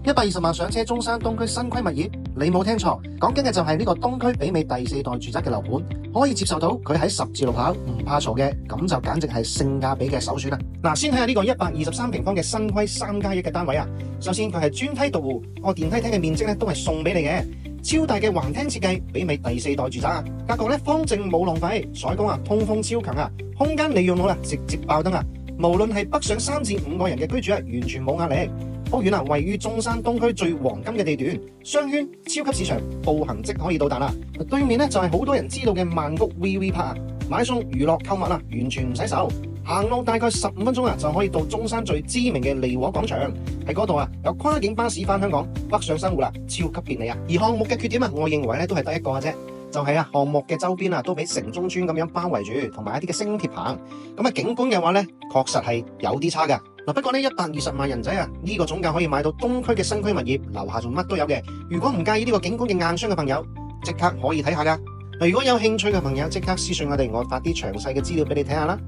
120萬上車中山東區新區物業，你冇聽錯，講緊嘅就係呢個東區媲美第4代住宅嘅樓盤，可以接受到佢喺10字路跑唔怕嘈嘅，咁就簡直係性價比嘅首選啦。嗱，先睇下呢個123平方嘅新規3+1嘅單位啊。首先佢係專梯到戶，個電梯廳嘅面積咧都係送俾你嘅，超大嘅橫廳設計，媲美第4代住宅啊。格局咧方正冇浪費，採光啊通風超強啊，空間利用好啦，直接爆燈啊。無論係北上3至5個人嘅居住啊，完全冇壓力。屋苑啊，位於中山東區最黃金嘅地段，商圈、超級市場步行即可以到達啦。對面咧就係好多人知道嘅曼谷 VV Park 啊，買餸、娛樂、購物啊，完全唔使愁。行路大概15分鐘啊，就可以到中山最知名嘅利和廣場。喺嗰度啊，有跨境巴士返香港，北上生活啦，超級便利啊。而項目嘅缺點啊，我認為咧都係得一個嘅啫。就係項目嘅周邊都俾城中村咁樣包圍住，同埋一啲嘅星鐵棚。咁景觀嘅話咧，確實係有啲差㗎。不過呢120萬人仔啊，呢個總價可以買到東區嘅新區物業，樓下仲乜都有嘅。如果唔介意呢個景觀嘅硬傷嘅朋友，即刻可以睇下㗎。如果有興趣嘅朋友，即刻私信我哋，我發啲詳細嘅資料俾你睇下啦。